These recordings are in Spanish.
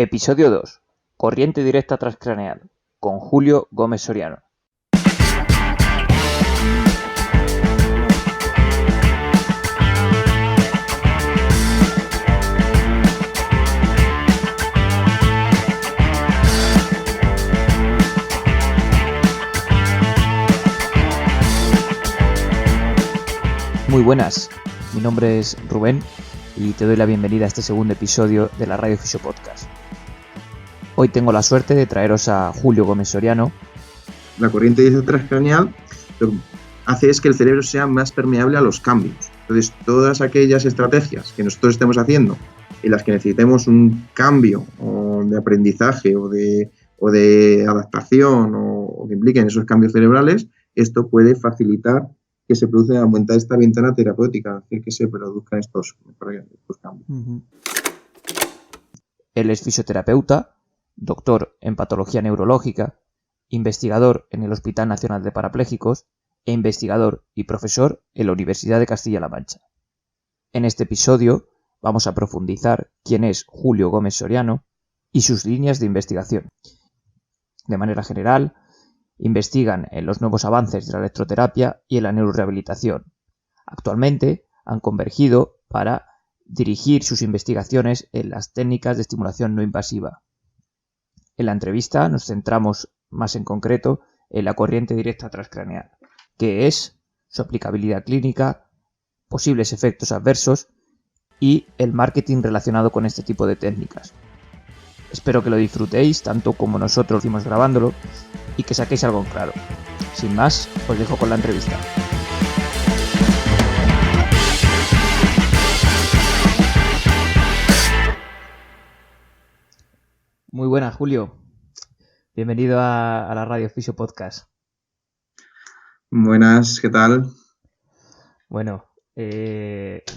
Episodio 2. Corriente directa transcraneal, con Julio Gómez Soriano. Muy buenas, mi nombre es Rubén y te doy la bienvenida a este segundo episodio de la Radio Fisio Podcast. Hoy tengo la suerte de traeros a Julio Gómez Soriano. La corriente directa transcraneal lo que hace es que el cerebro sea más permeable a los cambios. Entonces, todas aquellas estrategias que nosotros estemos haciendo en las que necesitemos un cambio o de aprendizaje o de adaptación o que impliquen esos cambios cerebrales, esto puede facilitar que se produzca, aumentar esta ventana terapéutica, que se produzcan estos cambios. Él es fisioterapeuta, doctor en patología neurológica, investigador en el Hospital Nacional de Parapléjicos e investigador y profesor en la Universidad de Castilla-La Mancha. En este episodio vamos a profundizar quién es Julio Gómez Soriano y sus líneas de investigación. De manera general, investigan en los nuevos avances de la electroterapia y en la neurorehabilitación. Actualmente han convergido para dirigir sus investigaciones en las técnicas de estimulación no invasiva. En la entrevista nos centramos más en concreto en la corriente directa transcraneal, qué es, su aplicabilidad clínica, posibles efectos adversos y el marketing relacionado con este tipo de técnicas. Espero que lo disfrutéis tanto como nosotros fuimos grabándolo y que saquéis algo en claro. Sin más, os dejo con la entrevista. Muy buenas, Julio. Bienvenido a la Radio Fisio Podcast. Buenas, ¿qué tal? Bueno,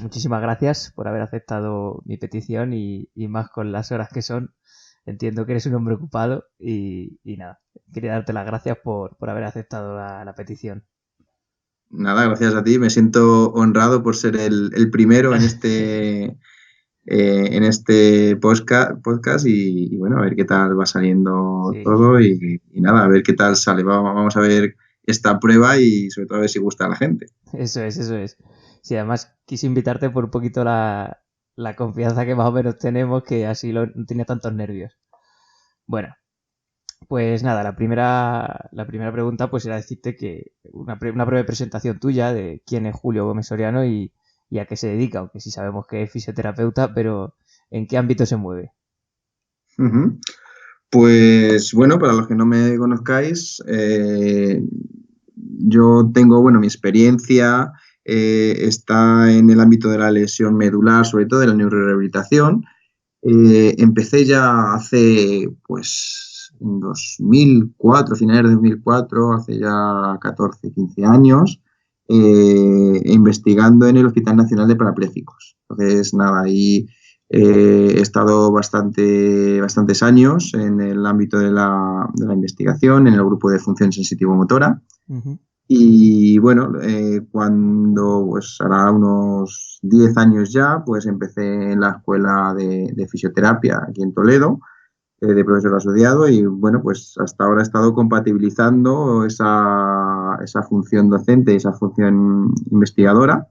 muchísimas gracias por haber aceptado mi petición y más con las horas que son. Entiendo que eres un hombre ocupado y nada, quería darte las gracias por haber aceptado la petición. Nada, gracias a ti. Me siento honrado por ser el primero en este podcast y bueno, a ver qué tal va saliendo todo y nada, a ver qué tal sale. Vamos a ver esta prueba y sobre todo a ver si gusta a la gente. Eso es. Sí, además quise invitarte por un poquito la confianza que más o menos tenemos, que así no tiene tantos nervios. Bueno, pues nada, la primera pregunta pues era decirte que una breve presentación tuya de quién es Julio Gómez Soriano y a qué se dedica, aunque sí sabemos que es fisioterapeuta, pero ¿en qué ámbito se mueve? Uh-huh. Pues bueno, para los que no me conozcáis, yo tengo, mi experiencia está en el ámbito de la lesión medular, sobre todo de la neurorehabilitación. Empecé ya hace, en 2004, finales de 2004, hace ya 14, 15 años, investigando en el Hospital Nacional de Parapléjicos. Entonces, nada, ahí he estado bastantes años en el ámbito de la investigación, en el grupo de función sensitivo-motora. Uh-huh. Y bueno, cuando hará unos 10 años ya, empecé en la escuela de fisioterapia aquí en Toledo, de profesor asociado, y bueno, hasta ahora he estado compatibilizando esa función docente, esa función investigadora.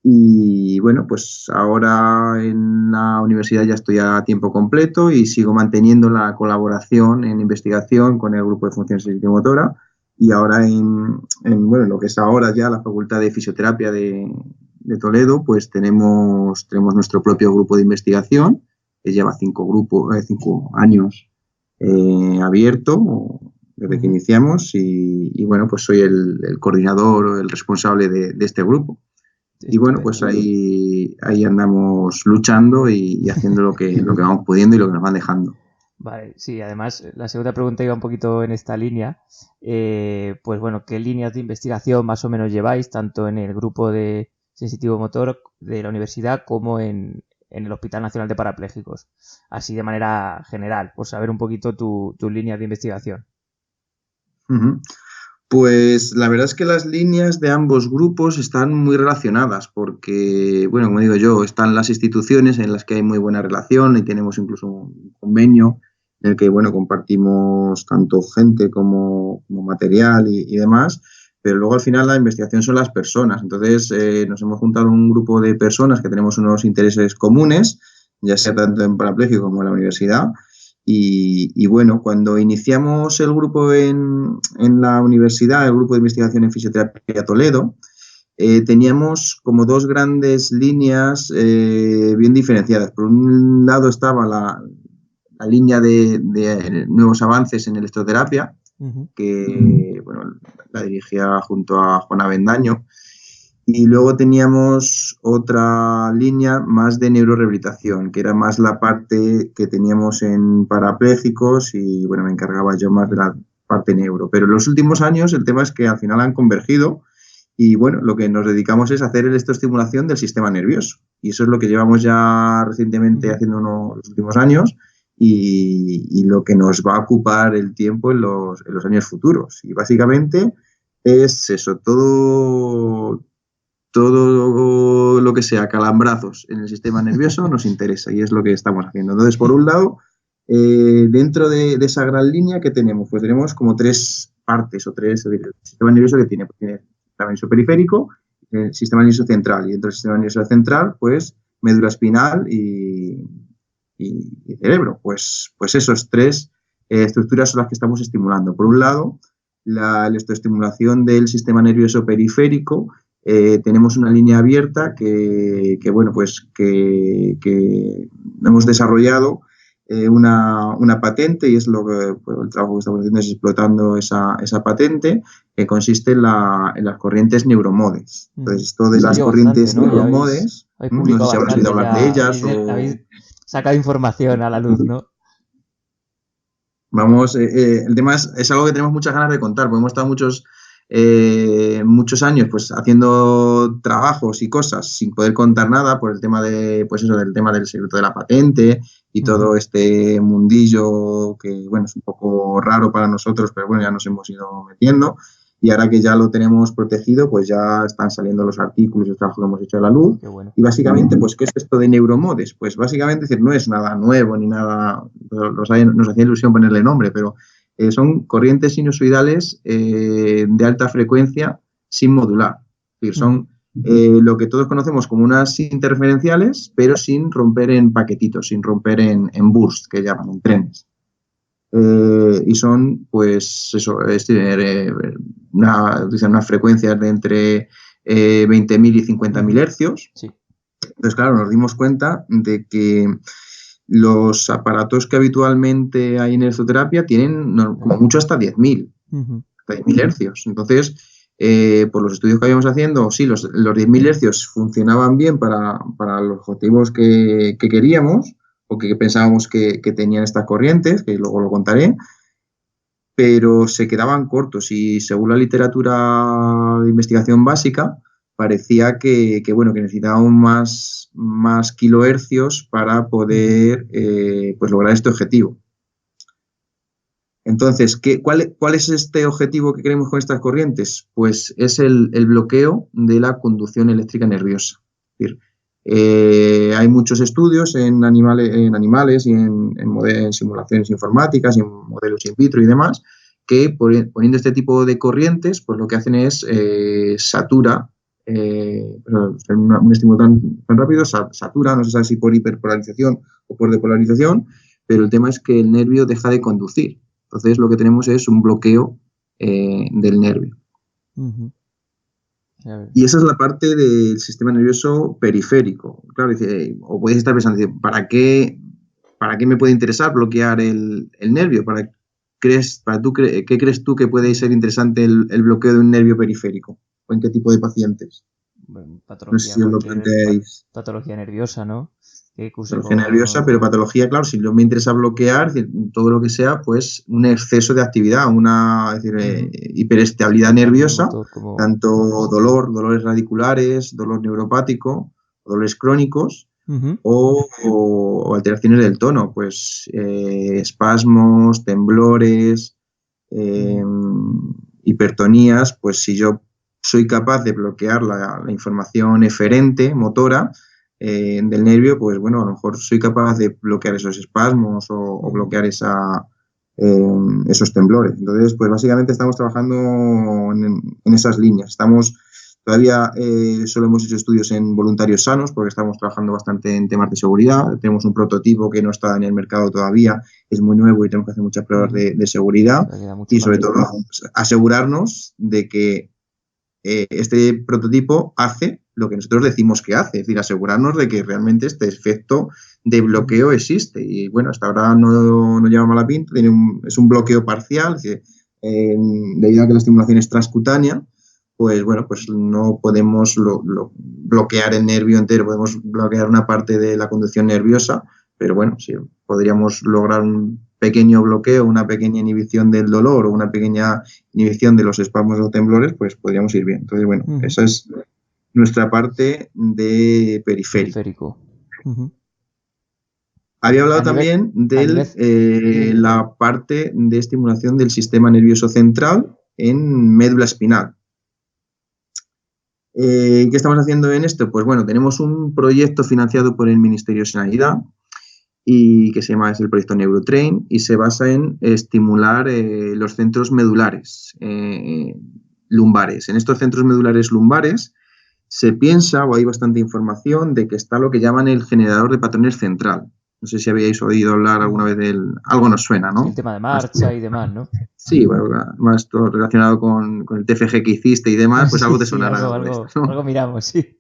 Y bueno, ahora en la universidad ya estoy a tiempo completo y sigo manteniendo la colaboración en investigación con el grupo de función sensitivo-motora. Y ahora en lo que es ahora ya la Facultad de Fisioterapia de Toledo, tenemos nuestro propio grupo de investigación, que lleva 5 años abierto desde que iniciamos y bueno, soy el coordinador o el responsable de este grupo. Y bueno, ahí andamos luchando y haciendo lo que vamos pudiendo y lo que nos van dejando. Vale, sí, además la segunda pregunta iba un poquito en esta línea. ¿Qué líneas de investigación más o menos lleváis, tanto en el grupo de sensitivo-motor de la universidad como en el Hospital Nacional de Parapléjicos? Así de manera general, por saber un poquito tu línea de investigación. Uh-huh. Pues la verdad es que las líneas de ambos grupos están muy relacionadas porque, bueno, como digo yo, están las instituciones en las que hay muy buena relación y tenemos incluso un convenio en el que, bueno, compartimos tanto gente como material y demás, pero luego al final la investigación son las personas. Entonces nos hemos juntado un grupo de personas que tenemos unos intereses comunes, ya sea tanto en parapléjico como en la universidad. Bueno, cuando iniciamos el grupo en la universidad, el grupo de investigación en fisioterapia Toledo, teníamos como dos grandes líneas bien diferenciadas. Por un lado estaba la línea de nuevos avances en electroterapia, que bueno, la dirigía junto a Juan Avendaño. Y luego teníamos otra línea más de neurorehabilitación, que era más la parte que teníamos en parapléjicos y bueno, me encargaba yo más de la parte neuro. Pero en los últimos años el tema es que al final han convergido y bueno, lo que nos dedicamos es hacer electroestimulación del sistema nervioso. Y eso es lo que llevamos ya recientemente haciendo los últimos años y lo que nos va a ocupar el tiempo en los años futuros. Y básicamente es eso, todo lo que sea calambrazos en el sistema nervioso nos interesa y es lo que estamos haciendo. Entonces, por un lado, dentro de esa gran línea que tenemos, pues tenemos como tres partes o tres, el sistema nervioso que tiene el sistema nervioso periférico, el sistema nervioso central y dentro del sistema nervioso central, pues médula espinal y cerebro. Pues esos tres estructuras son las que estamos estimulando. Por un lado, la electroestimulación del sistema nervioso periférico. Tenemos una línea abierta que hemos desarrollado una patente y es lo que pues, el trabajo que estamos haciendo es explotando esa patente que consiste en las corrientes neuromodes. Entonces, esto de las corrientes neuromodes, no sé si habrás oído hablar de ellas o... Habéis sacado información a la luz, ¿no? Vamos, el tema es algo que tenemos muchas ganas de contar, porque hemos estado muchos años pues haciendo trabajos y cosas sin poder contar nada por el tema del tema del secreto de la patente y todo este mundillo que bueno es un poco raro para nosotros, pero bueno, ya nos hemos ido metiendo y ahora que ya lo tenemos protegido, pues ya están saliendo los artículos y el trabajo que hemos hecho a la luz. Bueno. Y básicamente, pues, ¿qué es esto de neuromodes? Pues básicamente, es decir, no es nada nuevo ni nada, nos hacía ilusión ponerle nombre, pero son corrientes sinusoidales de alta frecuencia sin modular. Es decir, son lo que todos conocemos como unas interferenciales, pero sin romper en paquetitos, sin romper en bursts, que llaman, en trenes. Y son, pues, eso, unas frecuencias de entre 20.000 y 50.000 hercios. Sí. Entonces, claro, nos dimos cuenta de que los aparatos que habitualmente hay en electroterapia tienen como mucho hasta 10.000 hercios. Entonces, por los estudios que habíamos haciendo, sí, los 10.000 hercios funcionaban bien para los objetivos que queríamos o que pensábamos que tenían estas corrientes, que luego lo contaré, pero se quedaban cortos y según la literatura de investigación básica, parecía que necesitábamos más kilohercios para poder pues lograr este objetivo. Entonces, ¿cuál es este objetivo que queremos con estas corrientes? Pues es el bloqueo de la conducción eléctrica nerviosa. Es decir, hay muchos estudios en animales y en simulaciones informáticas y en modelos in vitro y demás que poniendo este tipo de corrientes, pues lo que hacen es satura, un estímulo tan rápido, satura, no se sabe si por hiperpolarización o por depolarización, pero el tema es que el nervio deja de conducir. Entonces lo que tenemos es un bloqueo del nervio. Y esa es la parte del sistema nervioso periférico. Claro, o podéis estar pensando, ¿para qué me puede interesar bloquear el nervio? ¿Qué crees tú que puede ser interesante el bloqueo de un nervio periférico? ¿O en qué tipo de pacientes? Bueno, No sé si os lo planteáis. Patología nerviosa, ¿no? Patología nerviosa, pero patología, claro, si no me interesa bloquear, todo lo que sea, pues un exceso de actividad, hiperestabilidad nerviosa, tanto dolores radiculares, dolor neuropático, dolores crónicos, o alteraciones del tono, pues espasmos, temblores, hipertonías, pues si yo soy capaz de bloquear la información eferente, motora, del nervio, pues bueno, a lo mejor soy capaz de bloquear esos espasmos o bloquear esos temblores. Entonces, pues básicamente estamos trabajando en esas líneas. Todavía solo hemos hecho estudios en voluntarios sanos porque estamos trabajando bastante en temas de seguridad. Tenemos un prototipo que no está en el mercado todavía, es muy nuevo y tenemos que hacer muchas pruebas de seguridad y sobre todo asegurarnos de que este prototipo hace lo que nosotros decimos que hace, es decir, asegurarnos de que realmente este efecto de bloqueo existe. Y bueno, hasta ahora no lleva mala pinta, es un bloqueo parcial, debido a que la estimulación es transcutánea, pues bueno, pues no podemos bloquear el nervio entero, podemos bloquear una parte de la conducción nerviosa, pero bueno, si podríamos lograr un pequeño bloqueo, una pequeña inhibición del dolor o una pequeña inhibición de los espasmos o temblores, pues podríamos ir bien. Entonces, bueno, esa es nuestra parte de periférico. Había hablado también de la parte de estimulación del sistema nervioso central en médula espinal. ¿Qué estamos haciendo en esto? Pues bueno, tenemos un proyecto financiado por el Ministerio de Sanidad y que se llama, es el proyecto Neurotrain, y se basa en estimular los centros medulares lumbares. En estos centros medulares lumbares se piensa, o hay bastante información, de que está lo que llaman el generador de patrones central. No sé si habíais oído hablar alguna vez de él. Algo nos suena, ¿no? Sí, el tema de marcha y demás, ¿no? Sí, bueno, más todo relacionado con el TFG que hiciste y demás, pues algo te sonará. Algo miramos, sí.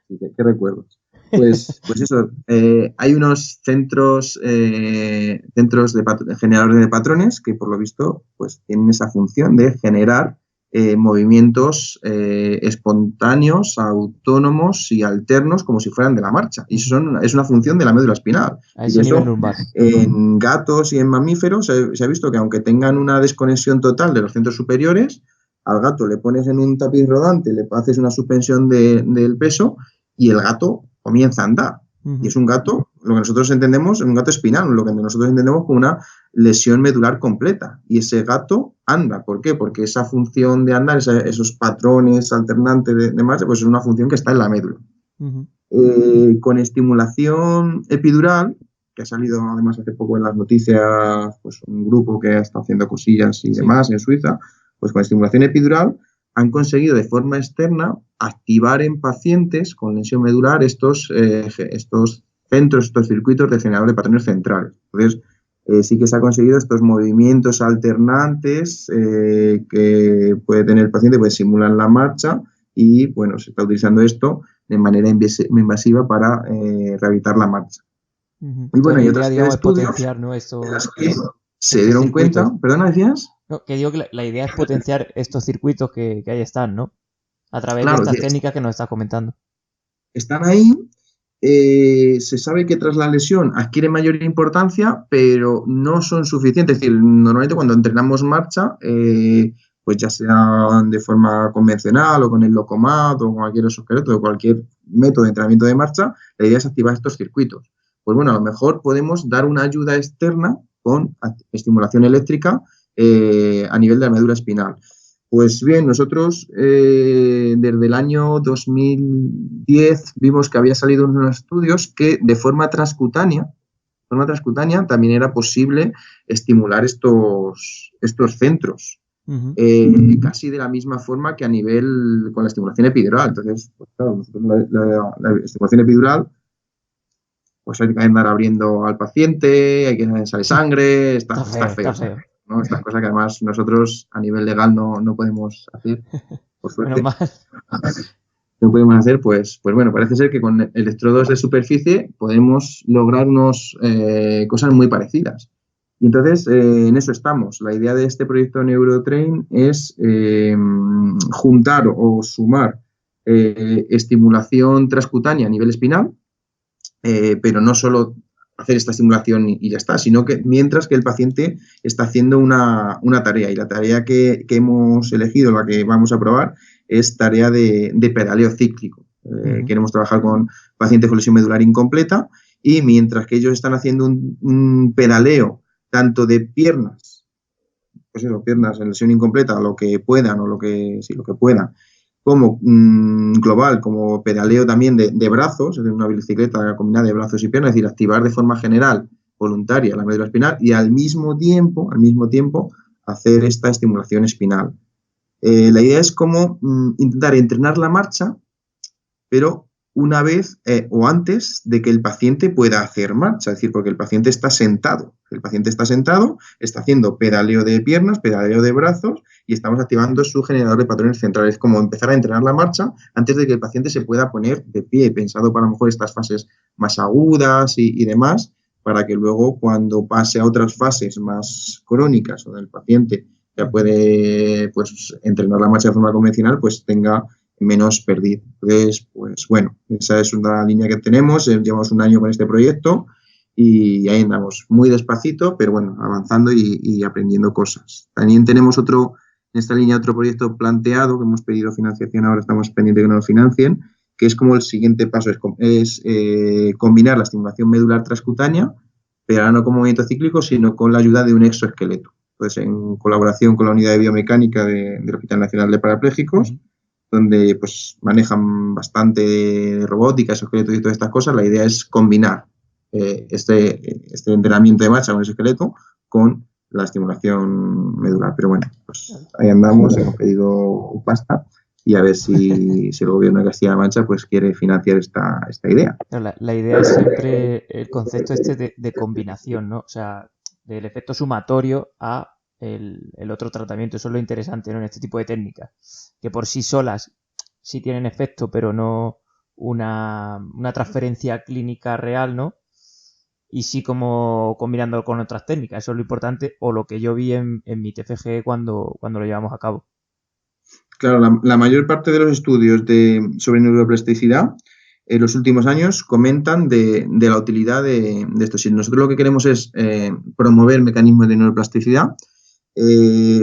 ¿Qué recuerdos? Pues eso, hay unos centros de generadores de patrones que por lo visto pues tienen esa función de generar movimientos espontáneos, autónomos y alternos como si fueran de la marcha. Y es una función de la médula espinal. A ese nivel lumbar. En gatos y en mamíferos se ha visto que aunque tengan una desconexión total de los centros superiores, al gato le pones en un tapiz rodante, le haces una suspensión del peso y el gato comienza a andar. Y es un gato, lo que nosotros entendemos, un gato espinal, lo que nosotros entendemos como una lesión medular completa. Y ese gato anda. ¿Por qué? Porque esa función de andar, esos patrones alternantes de marcha, pues es una función que está en la médula. Con estimulación epidural, que ha salido además hace poco en las noticias, pues un grupo que está haciendo cosillas y demás en Suiza, pues con estimulación epidural han conseguido de forma externa activar en pacientes con lesión medular estos centros, estos circuitos de generador de patrones centrales. Entonces, sí que se ha conseguido estos movimientos alternantes que puede tener el paciente, pues simulan la marcha y, bueno, se está utilizando esto de manera invasiva para rehabilitar la marcha. Y bueno, y otras estudios potenciar, ¿no? Esto, en las que se dieron cuenta... ¿Perdona, decías? No, que digo que la idea es potenciar estos circuitos que ahí están, ¿no? A través de estas técnicas que nos estás comentando. Están ahí, se sabe que tras la lesión adquiere mayor importancia, pero no son suficientes. Es decir, normalmente cuando entrenamos marcha, pues ya sea de forma convencional o con el Locomat o con cualquier exoesqueleto o cualquier método de entrenamiento de marcha, la idea es activar estos circuitos. Pues bueno, a lo mejor podemos dar una ayuda externa con estimulación eléctrica a nivel de la médula espinal. Pues bien, nosotros desde el año 2010 vimos que había salido unos estudios que de forma transcutánea también era posible estimular estos centros. Casi de la misma forma que a nivel con la estimulación epidural. Entonces, pues claro, nosotros la estimulación epidural, pues hay que andar abriendo al paciente, hay que sale sangre, está feo. ¿no? Estas cosas que además nosotros a nivel legal no podemos hacer, por suerte. No podemos hacer, pues bueno, parece ser que con electrodos de superficie podemos lograr cosas muy parecidas. Y entonces en eso estamos. La idea de este proyecto Neurotrain es juntar o sumar estimulación transcutánea a nivel espinal, pero no solo hacer esta estimulación y ya está, sino que mientras que el paciente está haciendo una tarea. Y la tarea que hemos elegido, la que vamos a probar, es tarea de pedaleo cíclico. Queremos trabajar con pacientes con lesión medular incompleta y mientras que ellos están haciendo un pedaleo tanto de piernas pues eso, piernas en lesión incompleta, lo que puedan o lo que puedan, como global, como pedaleo también de brazos, es decir, una bicicleta combinada de brazos y piernas, es decir, activar de forma general, voluntaria, la médula espinal y al mismo tiempo, hacer esta estimulación espinal. La idea es como intentar entrenar la marcha, pero una vez o antes de que el paciente pueda hacer marcha, es decir, porque el paciente está sentado. El paciente está sentado, está haciendo pedaleo de piernas, pedaleo de brazos y estamos activando su generador de patrones centrales. Es como empezar a entrenar la marcha antes de que el paciente se pueda poner de pie, pensado para a lo mejor estas fases más agudas y demás, para que luego cuando pase a otras fases más crónicas donde el paciente ya puede pues, entrenar la marcha de forma convencional, pues tenga menos pérdida. Entonces, pues bueno, esa es una línea que tenemos, llevamos un año con este proyecto y ahí andamos muy despacito, pero bueno, avanzando y aprendiendo cosas. También tenemos en esta línea otro proyecto planteado, que hemos pedido financiación, ahora estamos pendientes de que nos lo financien, que es como el siguiente paso, es combinar la estimulación medular transcutánea, pero no con movimiento cíclico, sino con la ayuda de un exoesqueleto. Entonces, en colaboración con la Unidad de Biomecánica del Hospital Nacional de Parapléjicos, donde pues manejan bastante robótica, exoesqueletos y todas estas cosas, la idea es combinar este entrenamiento de marcha con ese esqueleto con la estimulación medular. Pero bueno, pues ahí andamos, hemos pedido pasta y a ver si el gobierno de Castilla-La Mancha pues quiere financiar esta idea. La idea es siempre el concepto de combinación, ¿no? O sea, del efecto sumatorio a el otro tratamiento. Eso es lo interesante, ¿no? En este tipo de técnicas. Que por sí solas sí tienen efecto, pero no una transferencia clínica real, ¿no? Y sí como combinando con otras técnicas. Eso es lo importante, o lo que yo vi en mi TFG cuando lo llevamos a cabo. Claro, la mayor parte de los estudios sobre neuroplasticidad en los últimos años comentan de la utilidad de esto. Si nosotros lo que queremos es promover mecanismos de neuroplasticidad,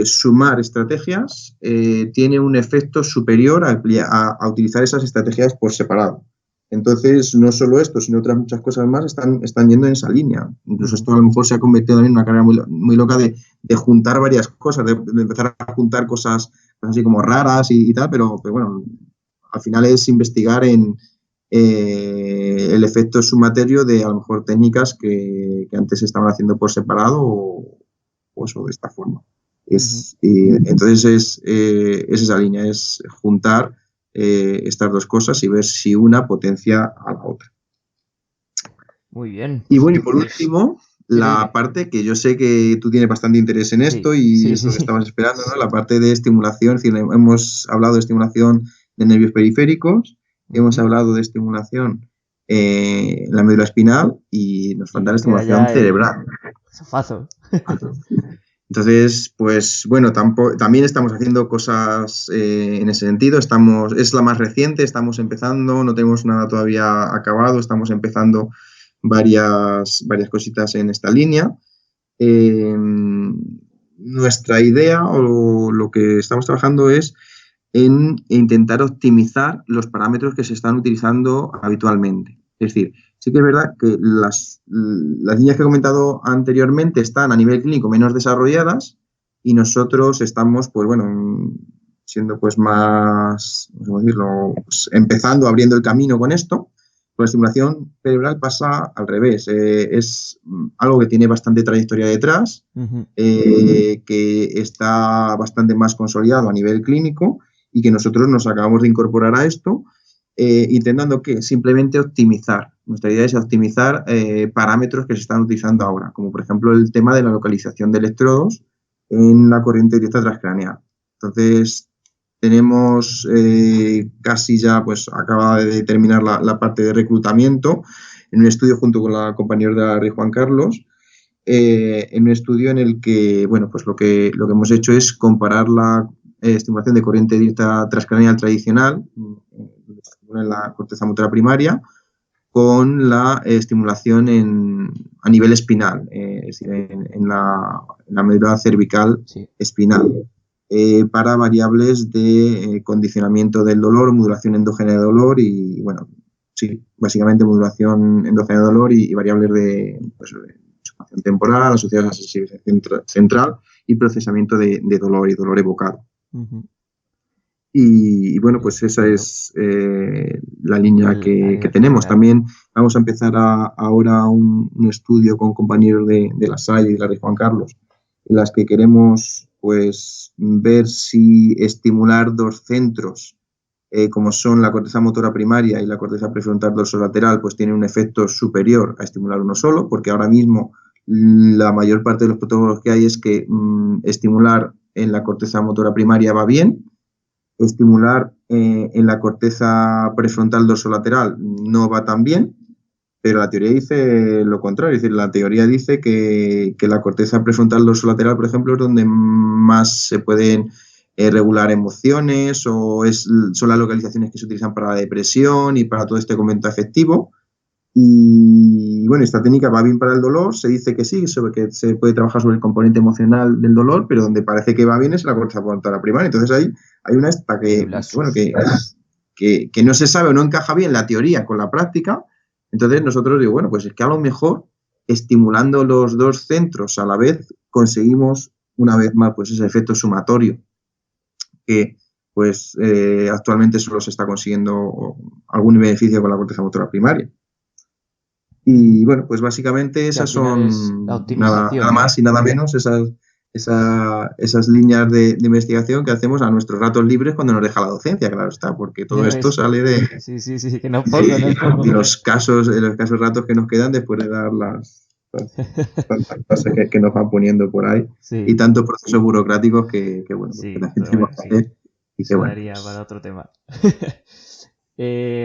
sumar estrategias tiene un efecto superior a utilizar esas estrategias por separado. Entonces, no solo esto, sino otras muchas cosas más están yendo en esa línea. Incluso esto a lo mejor se ha convertido en una carrera muy loca de juntar varias cosas, de empezar a juntar cosas así como raras y tal, pero bueno, al final es investigar en el efecto sumaterio de a lo mejor técnicas que antes se estaban haciendo por separado o eso de esta forma. Entonces es esa línea, es juntar estas dos cosas y ver si una potencia a la otra. Muy bien. Y bueno, y por último, la parte que yo sé que tú tienes bastante interés en esto y es lo que estabas esperando, ¿no? La parte de estimulación, es decir, hemos hablado de estimulación de nervios periféricos, hemos hablado de estimulación en la médula espinal y nos falta la estimulación cerebral. Sofazo. Entonces, pues bueno, también estamos haciendo cosas en ese sentido. Es la más reciente, estamos empezando, no tenemos nada todavía acabado, estamos empezando varias cositas en esta línea. Nuestra idea o lo que estamos trabajando es en intentar optimizar los parámetros que se están utilizando habitualmente. Es decir, sí que es verdad que las líneas que he comentado anteriormente están a nivel clínico menos desarrolladas y nosotros estamos, pues bueno, siendo pues más, ¿cómo decirlo?, pues empezando, abriendo el camino con esto. Con la estimulación cerebral pasa al revés. Es algo que tiene bastante trayectoria detrás, que está bastante más consolidado a nivel clínico y que nosotros nos acabamos de incorporar a esto, intentando que simplemente optimizar. Nuestra idea es optimizar parámetros que se están utilizando ahora, como por ejemplo el tema de la localización de electrodos en la corriente directa transcraneal. Entonces, tenemos casi ya, pues acaba de terminar la parte de reclutamiento en un estudio junto con la compañera de la Rey Juan Carlos, en un estudio en el que, bueno, pues lo que hemos hecho es comparar la estimulación de corriente directa transcraneal tradicional en la corteza motora primaria con la estimulación a nivel espinal, es decir, en la médula cervical espinal, para variables de condicionamiento del dolor, modulación endógena de dolor y, bueno, sí, básicamente modulación endógena de dolor y variables de sumación temporal asociadas a sensibilización central y procesamiento de dolor y dolor evocado. Ujú. Y bueno, pues esa es la línea que tenemos. También vamos a empezar ahora un estudio con compañeros de La Salle y de la Rey Juan Carlos, en las que queremos pues ver si estimular dos centros, como son la corteza motora primaria y la corteza prefrontal dorsolateral, pues tiene un efecto superior a estimular uno solo, porque ahora mismo la mayor parte de los protocolos que hay es que estimular en la corteza motora primaria va bien, estimular en la corteza prefrontal dorsolateral no va tan bien, pero la teoría dice lo contrario. Es decir, la teoría dice que la corteza prefrontal dorsolateral, por ejemplo, es donde más se pueden regular emociones o son las localizaciones que se utilizan para la depresión y para todo este componente afectivo. Y bueno, esta técnica va bien para el dolor, se dice que sí, que se puede trabajar sobre el componente emocional del dolor, pero donde parece que va bien es la corteza motora primaria. Entonces ahí hay una que no se sabe o no encaja bien la teoría con la práctica. Entonces nosotros digo, bueno, pues es que a lo mejor estimulando los dos centros a la vez conseguimos una vez más pues ese efecto sumatorio que pues actualmente solo se está consiguiendo algún beneficio con la corteza motora primaria. Y bueno, pues básicamente esas son nada más y nada menos esas líneas de investigación que hacemos a nuestros ratos libres cuando nos deja la docencia, claro está, porque todo esto sale de los casos ratos que nos quedan después de dar las tantas cosas que nos van poniendo por ahí y tantos procesos burocráticos que bueno, pues que la gente va a hacer y que bueno. Daría para otro tema.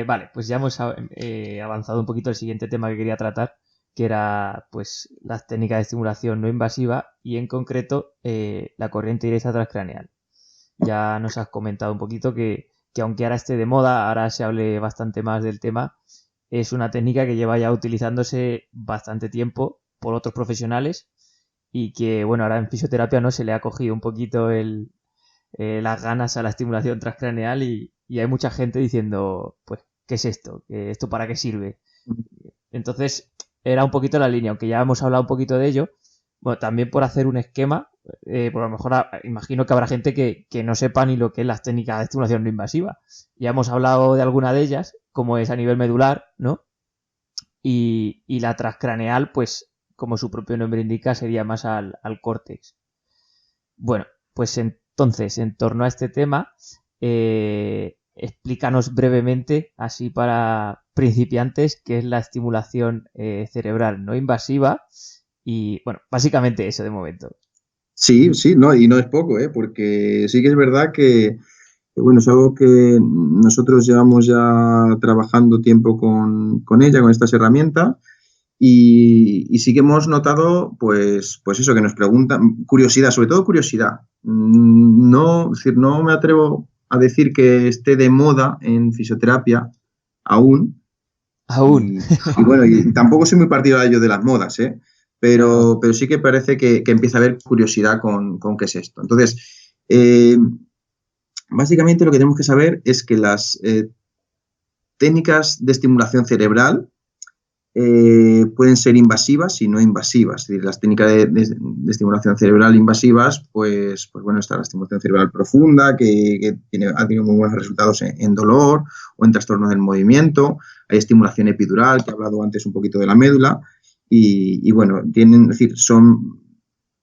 Vale, pues ya hemos avanzado un poquito al siguiente tema que quería tratar, que era pues las técnicas de estimulación no invasiva y en concreto la corriente directa transcraneal. Ya nos has comentado un poquito que aunque ahora esté de moda, ahora se hable bastante más del tema, es una técnica que lleva ya utilizándose bastante tiempo por otros profesionales y que bueno, ahora en fisioterapia no se le ha cogido un poquito las ganas a la estimulación transcraneal y hay mucha gente diciendo, pues, ¿qué es esto? ¿Esto para qué sirve? Entonces, era un poquito la línea, aunque ya hemos hablado un poquito de ello. Bueno, también por hacer un esquema, por lo mejor imagino que habrá gente que no sepa ni lo que es las técnicas de estimulación no invasiva. Ya hemos hablado de alguna de ellas, como es a nivel medular, ¿no? Y la transcraneal, pues, como su propio nombre indica, sería más al córtex. Bueno, pues entonces, en torno a este tema, explícanos brevemente, así para principiantes, qué es la estimulación cerebral no invasiva y, bueno, básicamente eso de momento. Sí, no, y no es poco, porque sí que es verdad que bueno, es algo que nosotros llevamos ya trabajando tiempo con ella, con estas herramientas. Y sí que hemos notado, pues eso, que nos preguntan, curiosidad, sobre todo curiosidad. No, es decir, no me atrevo a decir que esté de moda en fisioterapia aún. Y bueno, y tampoco soy muy partidario de las modas, pero sí que parece que empieza a haber curiosidad con qué es esto. Entonces, básicamente lo que tenemos que saber es que las técnicas de estimulación cerebral pueden ser invasivas y no invasivas. Es decir, las técnicas de estimulación cerebral invasivas, pues bueno, está la estimulación cerebral profunda, que ha tenido muy buenos resultados en dolor o en trastornos del movimiento. Hay estimulación epidural, que he hablado antes un poquito de la médula, y bueno, es decir, son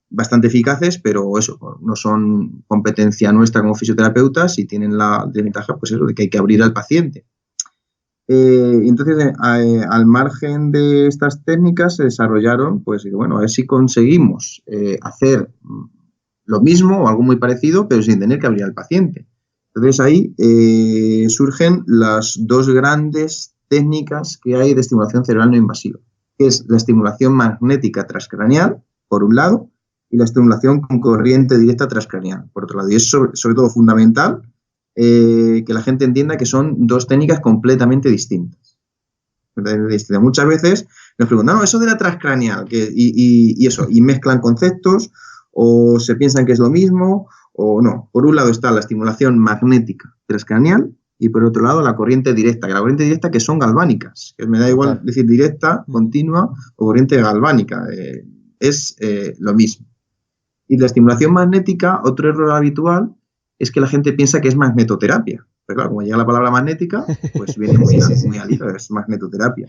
bastante eficaces, pero eso, no son competencia nuestra como fisioterapeutas y tienen la desventaja, pues eso, de que hay que abrir al paciente. Entonces, al margen de estas técnicas se desarrollaron, pues bueno, a ver si conseguimos hacer lo mismo o algo muy parecido, pero sin tener que abrir al paciente. Entonces ahí surgen las dos grandes técnicas que hay de estimulación cerebral no invasiva, que es la estimulación magnética transcraneal, por un lado, y la estimulación con corriente directa transcraneal, por otro lado. Y es sobre todo fundamental que la gente entienda que son dos técnicas completamente distintas. Muchas veces nos preguntan, no, eso de la transcraneal, y mezclan conceptos, o se piensan que es lo mismo, o no. Por un lado está la estimulación magnética transcraneal, y por otro lado la corriente directa, que la corriente directa que son galvánicas, que me da igual decir directa, continua o corriente galvánica, es lo mismo. Y la estimulación magnética, otro error habitual, es que la gente piensa que es magnetoterapia. Pero claro, como llega la palabra magnética, pues viene muy al hilo, es magnetoterapia.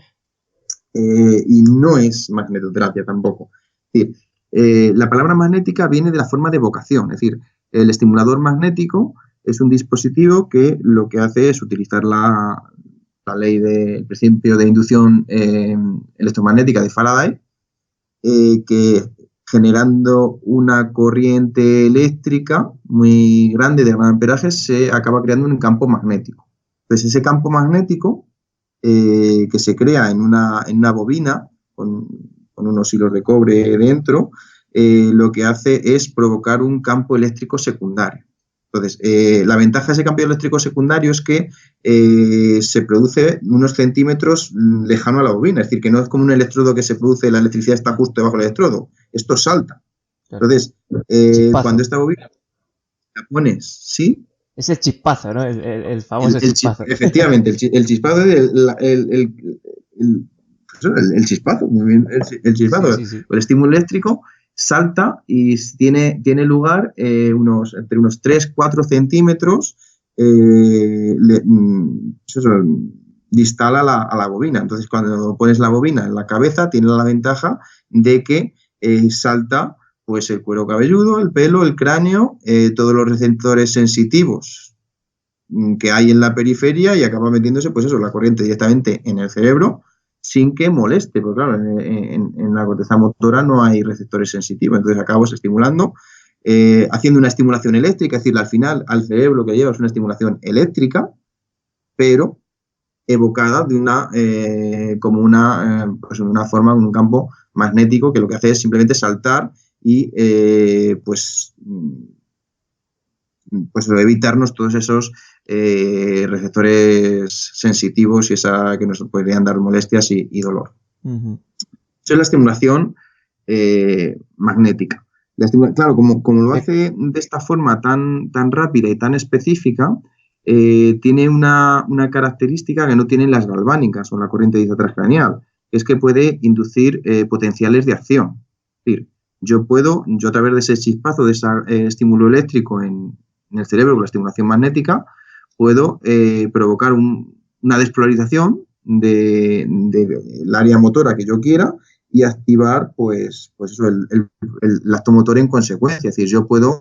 Y no es magnetoterapia tampoco. Es decir, la palabra magnética viene de la forma de evocación, es decir, el estimulador magnético es un dispositivo que lo que hace es utilizar la ley del principio de inducción electromagnética de Faraday, que generando una corriente eléctrica muy grande de gran amperaje se acaba creando un campo magnético. Entonces ese campo magnético que se crea en una bobina con unos hilos de cobre dentro, lo que hace es provocar un campo eléctrico secundario. Entonces, la ventaja de ese campo eléctrico secundario es que se produce unos centímetros lejano a la bobina, es decir, que no es como un electrodo que se produce, la electricidad está justo debajo del electrodo, esto salta. Claro. Entonces, cuando esta bobina la pones, ¿sí? Es el chispazo, ¿no? El famoso chispazo. Efectivamente, el chispazo es el chispazo, muy bien, el chispazo, sí. El estímulo eléctrico salta y tiene lugar entre unos 3-4 centímetros distal a la bobina. Entonces, cuando pones la bobina en la cabeza, tiene la ventaja de que salta pues el cuero cabelludo, el pelo, el cráneo, todos los receptores sensitivos que hay en la periferia y acaba metiéndose, pues eso, la corriente directamente en el cerebro sin que moleste, porque claro, en la corteza motora no hay receptores sensitivos, entonces acabas estimulando, haciendo una estimulación eléctrica, es decir, al final al cerebro lo que lleva es una estimulación eléctrica, pero evocada de pues una forma, un campo magnético que lo que hace es simplemente saltar y pues evitarnos todos esos receptores sensitivos y que nos podrían dar molestias y dolor. Uh-huh. Eso es la estimulación magnética. Claro, como lo hace de esta forma tan rápida y tan específica, tiene una característica que no tienen las galvánicas o la corriente transcranial, que es que puede inducir potenciales de acción. Es decir, yo a través de ese chispazo, de ese estímulo eléctrico en el cerebro con la estimulación magnética, puedo provocar una despolarización del área motora que yo quiera y activar pues eso, el acto motor en consecuencia. Es decir, yo puedo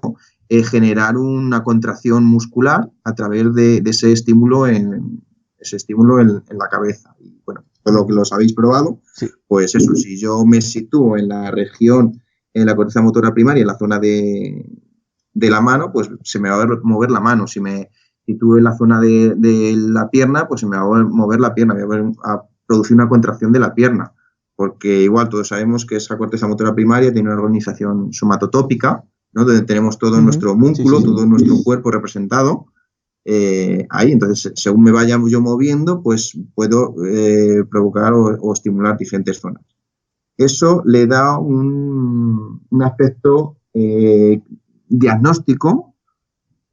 generar una contracción muscular a través de ese estímulo en la cabeza. Y bueno, todo lo que los habéis probado, sí. Pues eso, si yo me sitúo en la región, en la corteza motora primaria, en la zona de la mano, pues se me va a mover la mano. Si me sitúo en la zona de la pierna, pues se me va a mover la pierna, voy a producir una contracción de la pierna, porque igual todos sabemos que esa corteza motora primaria tiene una organización somatotópica, ¿no? Donde tenemos todo nuestro músculo, todo nuestro cuerpo representado ahí. Entonces, según me vaya yo moviendo, pues puedo provocar o estimular diferentes zonas. Eso le da un aspecto diagnóstico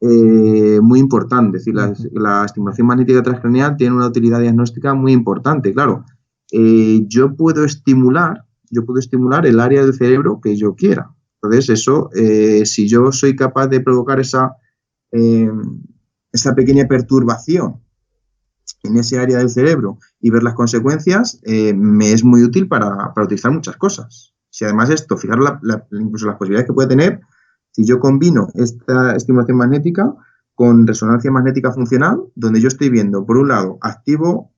muy importante. Es decir, la estimulación magnética transcranial tiene una utilidad diagnóstica muy importante. Claro, yo puedo estimular el área del cerebro que yo quiera. Entonces, eso, si yo soy capaz de provocar esa pequeña perturbación en ese área del cerebro y ver las consecuencias, me es muy útil para utilizar muchas cosas. Si además esto, fijaros incluso las posibilidades que puede tener, si yo combino esta estimulación magnética con resonancia magnética funcional, donde yo estoy viendo, por un lado, activo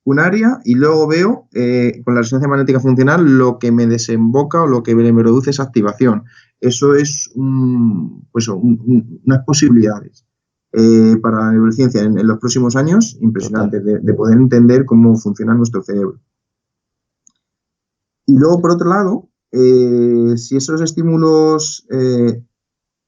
un área y luego veo con la resonancia magnética funcional lo que me desemboca o lo que me produce esa activación. Eso es unas posibilidades para la neurociencia en los próximos años impresionantes de poder entender cómo funciona nuestro cerebro. Y luego, por otro lado, si esos estímulos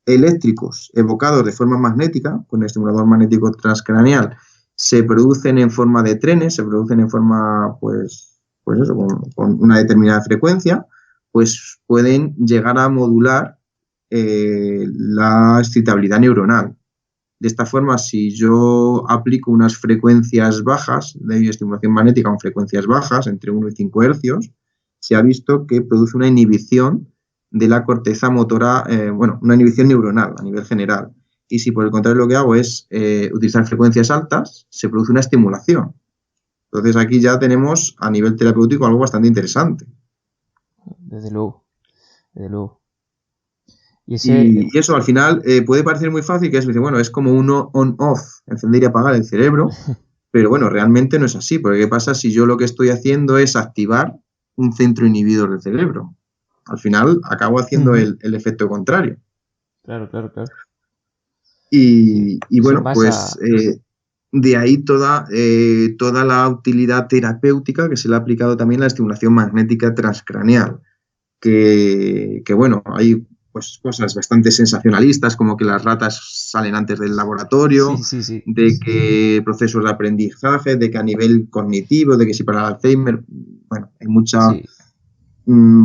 eléctricos evocados de forma magnética, con el estimulador magnético transcraneal, se producen en forma de trenes, se producen en forma, pues eso, con una determinada frecuencia, pues pueden llegar a modular la excitabilidad neuronal. De esta forma, si yo aplico unas frecuencias bajas de estimulación magnética con frecuencias bajas, entre 1 y 5 hercios, se ha visto que produce una inhibición de la corteza motora, una inhibición neuronal a nivel general. Y si por el contrario lo que hago es utilizar frecuencias altas, se produce una estimulación. Entonces aquí ya tenemos a nivel terapéutico algo bastante interesante. Desde luego, desde luego. Y eso al final puede parecer muy fácil, que es como un on-off, encender y apagar el cerebro, pero bueno, realmente no es así, porque ¿qué pasa si yo lo que estoy haciendo es activar un centro inhibidor del cerebro? Al final acabo haciendo el efecto contrario. Claro. Y bueno, pues de ahí toda la utilidad terapéutica que se le ha aplicado también a la estimulación magnética transcraneal, que bueno, hay pues cosas bastante sensacionalistas, como que las ratas salen antes del laboratorio, Sí. de que procesos de aprendizaje, de que a nivel cognitivo, de que si para el Alzheimer, bueno, hay mucha... Sí.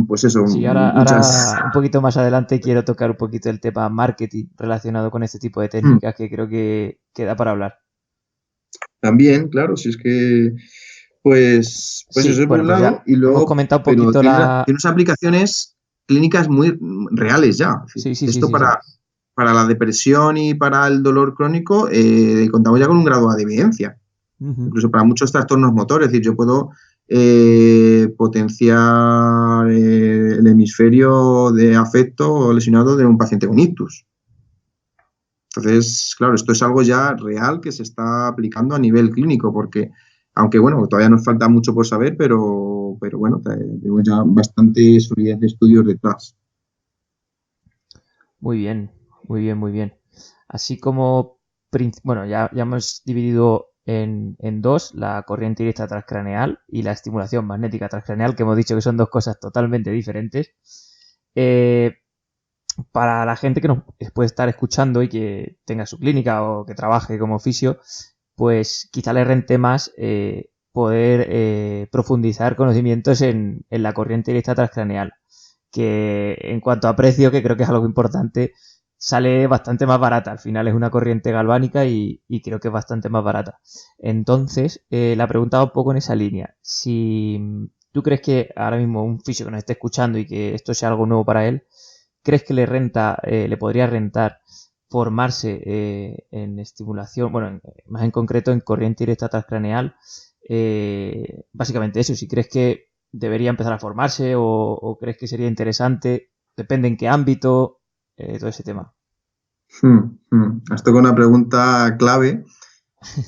Pues eso, Sí, ahora un poquito más adelante quiero tocar un poquito el tema marketing relacionado con este tipo de técnicas que creo que da para hablar. También, claro, si es que pues Sí, eso es por bueno, un pues lado, ya y hemos luego, comentado un pero poquito tiene unas aplicaciones clínicas muy reales ya. Sí. Esto para la depresión y para el dolor crónico contamos ya con un grado de evidencia. Incluso para muchos trastornos motores, es decir, yo puedo potenciar el hemisferio de afecto lesionado de un paciente con ictus. Entonces, claro, esto es algo ya real que se está aplicando a nivel clínico, porque aunque bueno, todavía nos falta mucho por saber, pero bueno, tenemos ya bastante solidez de estudios detrás. Muy bien. Así como, bueno, ya hemos dividido en dos, la corriente directa transcraneal y la estimulación magnética transcraneal, que hemos dicho que son dos cosas totalmente diferentes. Para la gente que nos puede estar escuchando y que tenga su clínica o que trabaje como fisio, pues quizá le rente más poder profundizar conocimientos en la corriente directa transcraneal, que en cuanto a precio, que creo que es algo importante, sale bastante más barata. Al final es una corriente galvánica y creo que es bastante más barata. Entonces, la pregunta va un poco en esa línea. Si tú crees que ahora mismo un fisio que nos esté escuchando y que esto sea algo nuevo para él, ¿crees que le podría rentar formarse en estimulación, bueno, más en concreto en corriente directa transcraneal? Básicamente eso, si crees que debería empezar a formarse o crees que sería interesante, depende en qué ámbito, todo ese tema. Has tocado una pregunta clave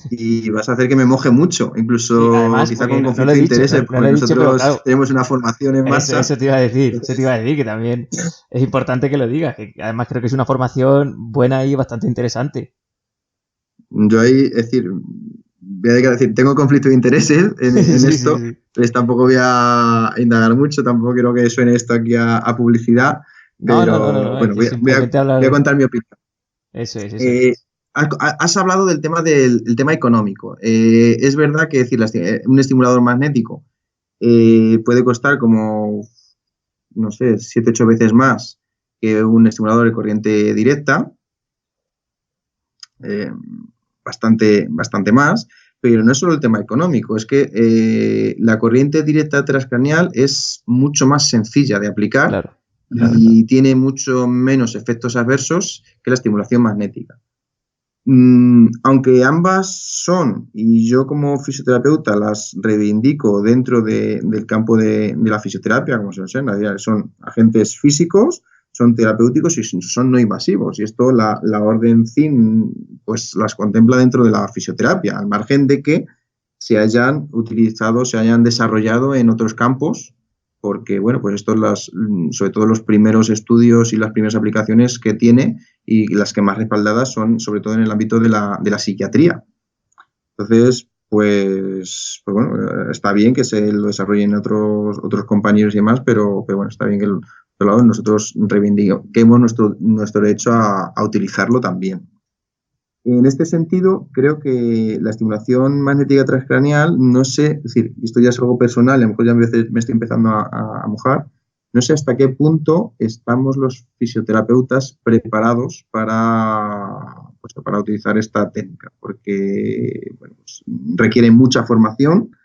y vas a hacer que me moje mucho, Sí, incluso además, quizá porque con no lo conflicto he de dicho, intereses, no lo porque he dicho, pero nosotros claro, tenemos una formación en marcha. eso te iba a decir, que también es importante que lo digas, que además creo que es una formación buena y bastante interesante. Yo ahí, es decir, voy a decir, tengo conflicto de intereses en esto, Sí. pues tampoco voy a indagar mucho, tampoco quiero que suene esto aquí a publicidad, pero Es bueno, que simplemente voy a hablar. contar mi opinión. Eso es. Eh, has hablado del tema del tema económico. Es verdad que decir, un estimulador magnético puede costar como, no sé, 7 u 8 veces más que un estimulador de corriente directa, eh, bastante más, pero no es solo el tema económico, es que la corriente directa transcraneal es mucho más sencilla de aplicar Claro. y tiene mucho menos efectos adversos que la estimulación magnética. Aunque ambas son, y yo como fisioterapeuta las reivindico dentro del campo de la fisioterapia, como se llama, son agentes físicos, son terapéuticos y son no invasivos. Y esto la orden CIN pues las contempla dentro de la fisioterapia, al margen de que se hayan utilizado, se hayan desarrollado en otros campos, porque bueno, pues estos sobre todo los primeros estudios y las primeras aplicaciones que tiene y las que más respaldadas son sobre todo en el ámbito de la psiquiatría. Entonces, pues bueno, está bien que se lo desarrollen otros compañeros y demás, pero bueno, está bien que por otro lado nosotros reivindiquemos nuestro derecho a utilizarlo también. En este sentido, creo que la estimulación magnética transcraneal, no sé, es decir, esto ya es algo personal, a lo mejor ya me estoy empezando a mojar, no sé hasta qué punto estamos los fisioterapeutas preparados para utilizar esta técnica, porque bueno, pues, requiere mucha formación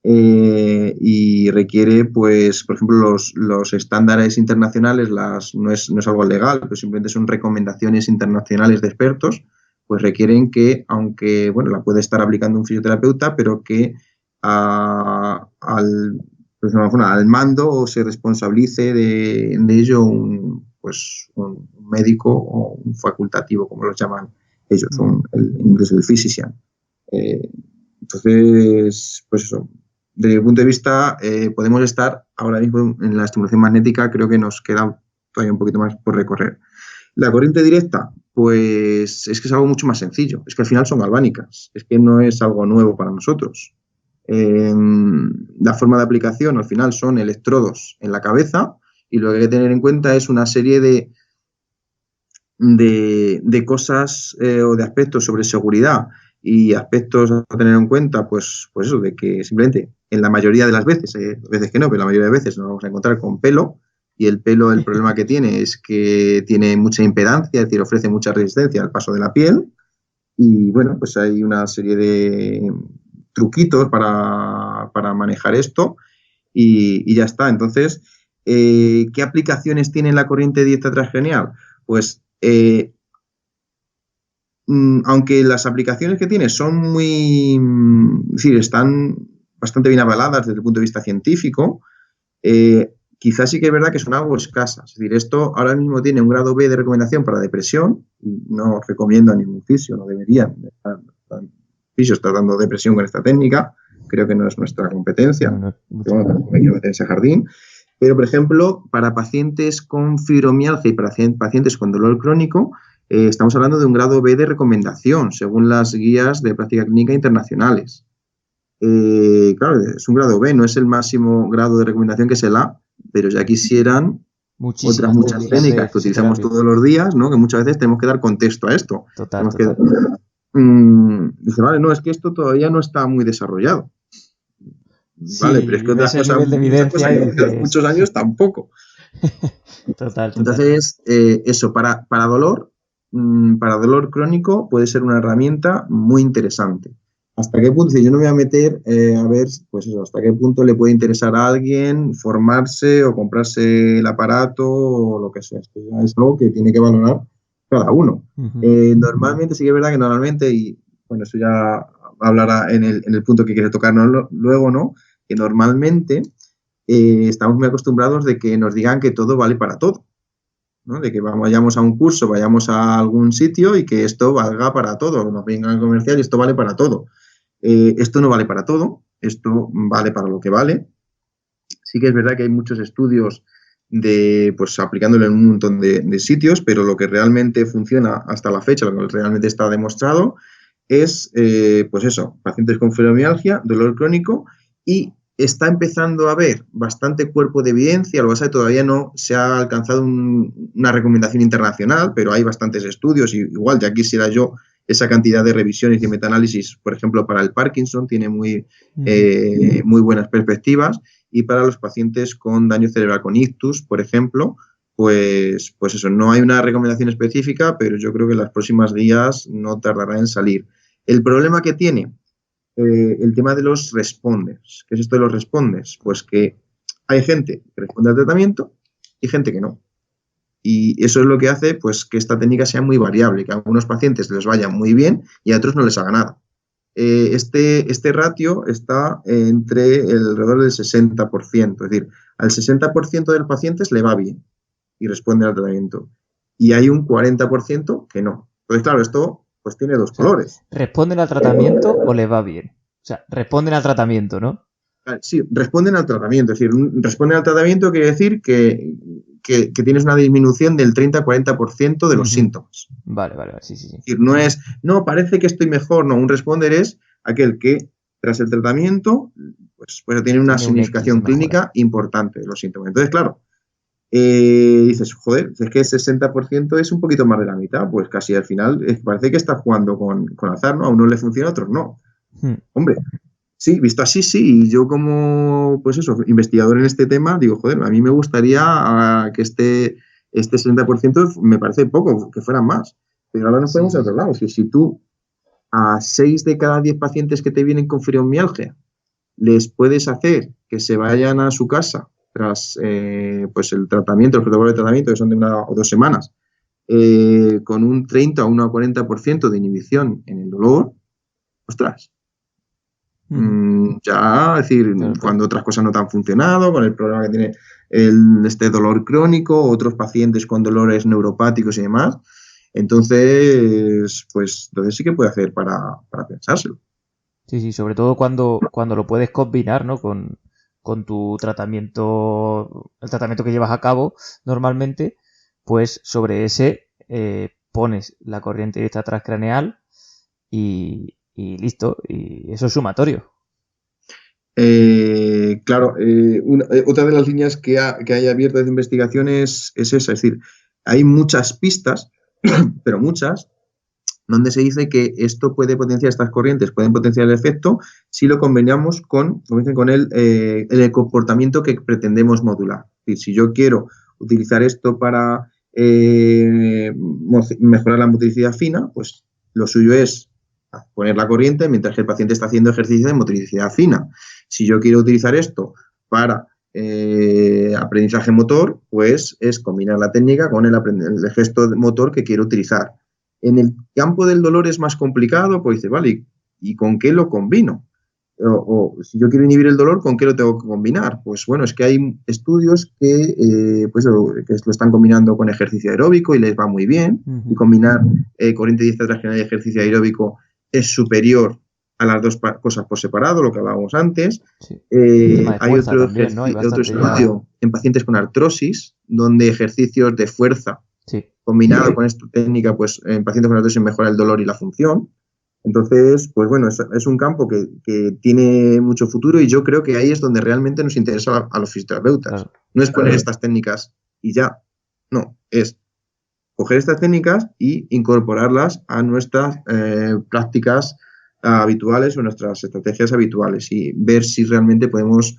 y requiere, pues, por ejemplo, los estándares internacionales, no es algo legal, pero simplemente son recomendaciones internacionales de expertos, pues requieren que, aunque, bueno, la puede estar aplicando un fisioterapeuta, pero que pues, al mando se responsabilice de ello un médico o un facultativo, como lo llaman ellos, en inglés el physician. Entonces, pues eso, desde mi punto de vista, podemos estar ahora mismo en la estimulación magnética, creo que nos queda todavía un poquito más por recorrer. La corriente directa, pues es que es algo mucho más sencillo, es que al final son galvánicas, es que no es algo nuevo para nosotros. La forma de aplicación al final son electrodos en la cabeza y lo que hay que tener en cuenta es una serie de cosas o de aspectos sobre seguridad y aspectos a tener en cuenta, pues eso, de que simplemente en la mayoría de las veces, veces que no, pero la mayoría de veces nos vamos a encontrar con pelo, y el pelo, el problema que tiene es que tiene mucha impedancia, es decir, ofrece mucha resistencia al paso de la piel, y bueno, pues hay una serie de truquitos para manejar esto, y ya está. Entonces, ¿qué aplicaciones tiene la corriente directa transcranial? Pues aunque las aplicaciones que tiene son es decir, están bastante bien avaladas desde el punto de vista científico, quizás sí que es verdad que son algo escasas. Es decir, esto ahora mismo tiene un grado B de recomendación para depresión, y no recomiendo a ningún fisio, no deberían estar fisios tratando depresión con esta técnica, creo que no es nuestra competencia, pero bueno, tampoco me quiero meter en ese jardín. Pero, por ejemplo, para pacientes con fibromialgia y para pacientes con dolor crónico, estamos hablando de un grado B de recomendación, según las guías de práctica clínica internacionales. Claro, es un grado B, no es el máximo grado de recomendación, que es el A, pero ya quisieran muchas técnicas que utilizamos todos los días, ¿no? Que muchas veces tenemos que dar contexto a esto. Total. Dice, vale, no, es que esto todavía no está muy desarrollado. Sí, vale, pero es que otra cosa, muchos años tampoco. Total. Entonces, eso, para dolor crónico puede ser una herramienta muy interesante. ¿Hasta qué punto? Si yo no me voy a meter a ver, pues eso, hasta qué punto le puede interesar a alguien formarse o comprarse el aparato o lo que sea. Esto ya es algo que tiene que valorar cada uno. Normalmente, sí que es verdad que normalmente, y bueno, eso ya hablará en el punto que quiere tocarnos luego, ¿no? Que normalmente estamos muy acostumbrados de que nos digan que todo vale para todo, ¿no? De que vayamos a un curso, vayamos a algún sitio y que esto valga para todo, nos vengan al comercial y esto vale para todo. Esto no vale para todo, esto vale para lo que vale. Sí que es verdad que hay muchos estudios pues aplicándolo en un montón de sitios, pero lo que realmente funciona hasta la fecha, lo que realmente está demostrado es, pues eso, pacientes con fibromialgia, dolor crónico, y está empezando a haber bastante cuerpo de evidencia. Lo que pasa es que todavía no se ha alcanzado una recomendación internacional, pero hay bastantes estudios, y igual ya quisiera yo esa cantidad de revisiones y metaanálisis, por ejemplo, para el Parkinson, tiene muy buenas perspectivas, y para los pacientes con daño cerebral con ictus, por ejemplo, pues eso, no hay una recomendación específica, pero yo creo que en las próximas días no tardará en salir. El problema que tiene el tema de los responders. ¿Qué es esto de los responders? Pues que hay gente que responde al tratamiento y gente que no. Y eso es lo que hace, pues, que esta técnica sea muy variable, que a algunos pacientes les vaya muy bien y a otros no les haga nada. Este ratio está alrededor del 60%, es decir, al 60% de los pacientes le va bien y responde al tratamiento. Y hay un 40% que no. Entonces, claro, esto pues tiene dos colores. ¿Responden al tratamiento o les va bien? O sea, responden al tratamiento, ¿no? Sí, responden al tratamiento. Es decir, responden al tratamiento quiere decir que tienes una disminución del 30-40% de los síntomas. Vale, sí. Es decir, no, parece que estoy mejor. No, un responder es aquel que tras el tratamiento pues tiene una significación clínica importante de los síntomas. Entonces, claro, dices, joder, es que el 60% es un poquito más de la mitad, pues casi al final parece que está jugando con azar, ¿no? A unos le funciona, a otros no. Hombre, sí, visto así, sí, y yo como, pues eso, investigador en este tema, digo, joder, a mí me gustaría que este 60% me parece poco, que fueran más, pero ahora nos podemos a otro lado, si tú a 6 de cada 10 pacientes que te vienen con fibromialgia les puedes hacer que se vayan a su casa tras pues el tratamiento, el protocolo de tratamiento, que son de 1 o 2 semanas, con un 30 o un 40% de inhibición en el dolor, ostras. Ya, es decir, Claro. cuando otras cosas no te han funcionado, con el problema que tiene este dolor crónico, otros pacientes con dolores neuropáticos y demás, entonces, pues, entonces sí que puede hacer para pensárselo. Sí, sobre todo cuando lo puedes combinar, ¿no? Con tu tratamiento, el tratamiento que llevas a cabo normalmente, pues sobre ese pones la corriente directa transcraneal y listo, y eso es sumatorio. Claro, otra de las líneas que hay abiertas de investigación es esa, es decir, hay muchas pistas, pero muchas, donde se dice que esto puede potenciar, estas corrientes pueden potenciar el efecto si lo combinamos con el comportamiento que pretendemos modular. Es decir, si yo quiero utilizar esto para mejorar la motricidad fina, pues lo suyo es poner la corriente mientras que el paciente está haciendo ejercicio de motricidad fina. Si yo quiero utilizar esto para aprendizaje motor, pues es combinar la técnica con el gesto motor que quiero utilizar. En el campo del dolor es más complicado, pues dice, vale, ¿y con qué lo combino? O si yo quiero inhibir el dolor, ¿con qué lo tengo que combinar? Pues bueno, es que hay estudios que lo están combinando con ejercicio aeróbico y les va muy bien. Y combinar corriente directa transcranial y ejercicio aeróbico es superior a las dos cosas por separado, lo que hablábamos antes. Sí. Hay otro, también, ¿no? Hay otro estudio en pacientes con artrosis, donde ejercicios de fuerza combinado con esta técnica, pues en pacientes con artrosis mejora el dolor y la función. Entonces, pues bueno, es un campo que tiene mucho futuro y yo creo que ahí es donde realmente nos interesa a los fisioterapeutas. Claro. No es poner estas técnicas y ya, no, es coger estas técnicas y incorporarlas a nuestras prácticas habituales o nuestras estrategias habituales y ver si realmente podemos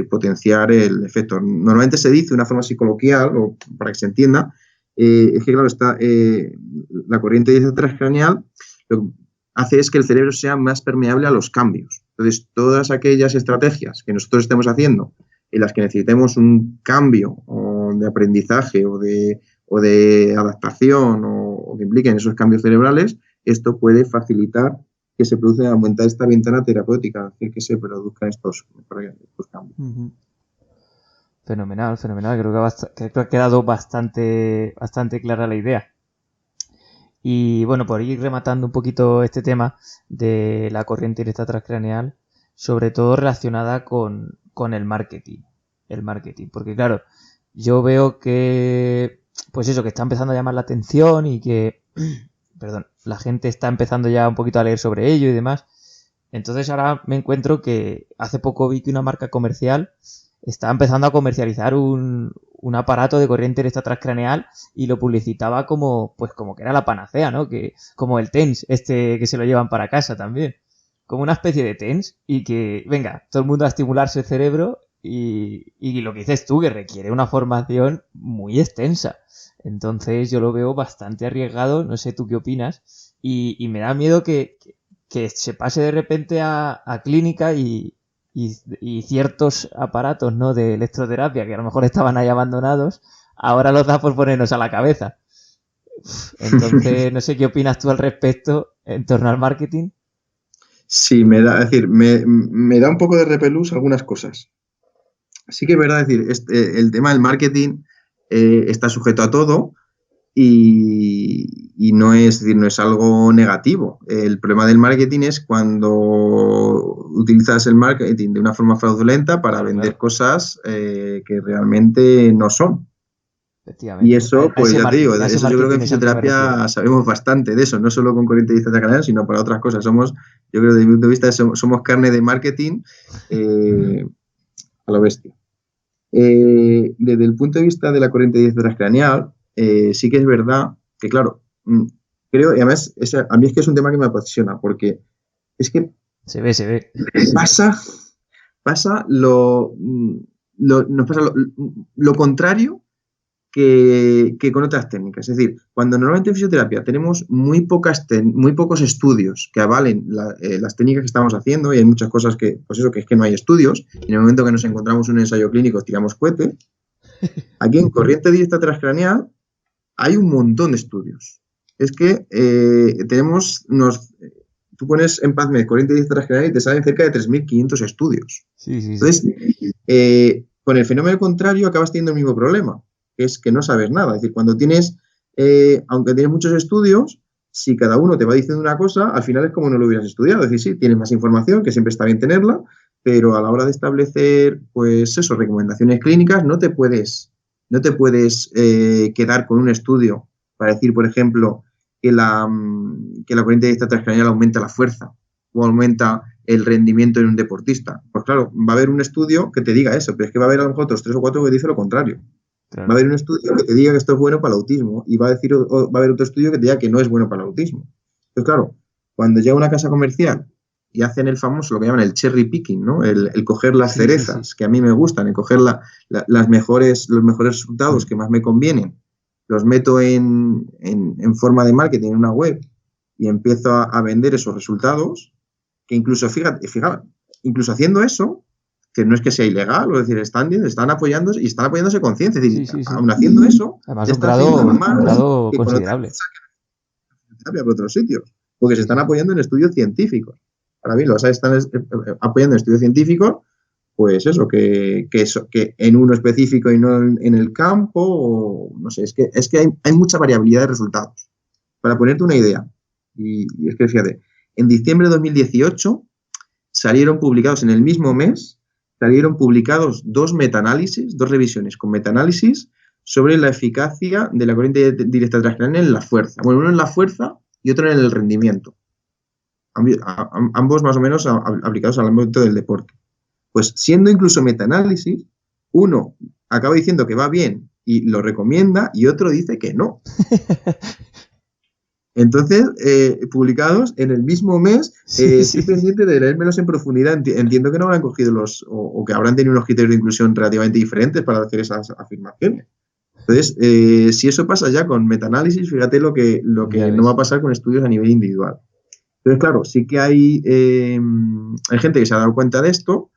potenciar el efecto. Normalmente se dice de una forma así coloquial, o para que se entienda, es que claro, está la corriente directa transcraneal lo que hace es que el cerebro sea más permeable a los cambios. Entonces, todas aquellas estrategias que nosotros estemos haciendo en las que necesitemos un cambio de aprendizaje o de adaptación o que impliquen esos cambios cerebrales, esto puede facilitar que se produzca, aumentar esta ventana terapéutica, hacer que se produzcan estos cambios. Fenomenal. Creo que ha quedado bastante clara la idea. Y bueno, por ir rematando un poquito este tema de la corriente directa transcraneal, sobre todo relacionada con el marketing. El marketing, porque claro, yo veo que, pues eso, que está empezando a llamar la atención y que, la gente está empezando ya un poquito a leer sobre ello y demás. Entonces ahora me encuentro que hace poco vi que una marca comercial está empezando a comercializar un aparato de corriente directa transcraneal y lo publicitaba como que era la panacea, ¿no? Que como el TENS, que se lo llevan para casa también. Como una especie de TENS y que, venga, todo el mundo a estimularse el cerebro y lo que dices tú, que requiere una formación muy extensa. Entonces yo lo veo bastante arriesgado, no sé tú qué opinas, y me da miedo que se pase de repente a clínica y ciertos aparatos, ¿no?, de electroterapia que a lo mejor estaban ahí abandonados, ahora los da por ponernos a la cabeza. Entonces, no sé qué opinas tú al respecto en torno al marketing. Sí, me da un poco de repelús algunas cosas. Sí que es verdad, el tema del marketing está sujeto a todo y no es algo negativo. El problema del marketing es cuando utilizas el marketing de una forma fraudulenta para vender cosas que realmente no son. Y eso, pues ya te digo, eso yo creo que en fisioterapia sabemos bastante de eso, no solo con corriente directa transcraneal, sino para otras cosas. Yo creo que desde mi punto de vista somos carne de marketing a lo bestia. Desde el punto de vista de la corriente directa transcraneal, sí que es verdad que, claro, creo, y además a mí es que es un tema que me apasiona, porque es que se ve. Pasa lo contrario que con otras técnicas. Es decir, cuando normalmente en fisioterapia tenemos muy pocos estudios que avalen las técnicas que estamos haciendo, y hay muchas cosas que, pues eso, que es que no hay estudios, y en el momento que nos encontramos un ensayo clínico tiramos cohete, aquí en corriente directa transcraneal hay un montón de estudios. Es que tú pones en PubMed corriente directa transcraneal y te salen cerca de 3.500 estudios. Sí, sí, sí. Entonces, con el fenómeno contrario acabas teniendo el mismo problema, que es que no sabes nada. Es decir, cuando tienes, aunque tienes muchos estudios, si cada uno te va diciendo una cosa, al final es como no lo hubieras estudiado. Es decir, sí, tienes más información, que siempre está bien tenerla, pero a la hora de establecer, pues eso, recomendaciones clínicas, no te puedes quedar con un estudio para decir, por ejemplo, que la corriente directa transcraneal aumenta la fuerza o aumenta el rendimiento en un deportista. Pues claro, va a haber un estudio que te diga eso, pero es que va a haber a lo mejor otros 3 o 4 que dice lo contrario. Claro. Va a haber un estudio que te diga que esto es bueno para el autismo y va a haber otro estudio que te diga que no es bueno para el autismo. Entonces, claro, cuando llega una casa comercial y hacen el famoso, lo que llaman el cherry picking, ¿no? El coger las cerezas, que a mí me gustan, el coger los mejores resultados que más me convienen, los meto en forma de marketing en una web y empiezo a vender esos resultados, que incluso, fíjate, incluso haciendo eso, que no es que sea ilegal, es decir, están apoyándose y están apoyándose con ciencia, es decir, aún haciendo eso, además un grado considerable por otros sitios, porque se están apoyando en estudios científicos. Ahora bien, los están apoyando en estudios científicos, pues eso, que en uno específico y no en el campo, o no sé, es que hay mucha variabilidad de resultados. Para ponerte una idea, y es que fíjate, en diciembre de 2018 salieron publicados en el mismo mes, dos metaanálisis, 2 revisiones con metaanálisis sobre la eficacia de la corriente directa transcraneal en la fuerza. Bueno, uno en la fuerza y otro en el rendimiento. Ambos más o menos aplicados al ámbito del deporte. Pues siendo incluso metaanálisis, uno acaba diciendo que va bien y lo recomienda y otro dice que no. Entonces, publicados en el mismo mes, estoy pendiente de leérmelos en profundidad. Entiendo que no habrán cogido o que habrán tenido unos criterios de inclusión relativamente diferentes para hacer esas afirmaciones. Entonces, si eso pasa ya con metaanálisis, fíjate lo que no va a pasar con estudios a nivel individual. Entonces, claro, sí que hay gente que se ha dado cuenta de esto.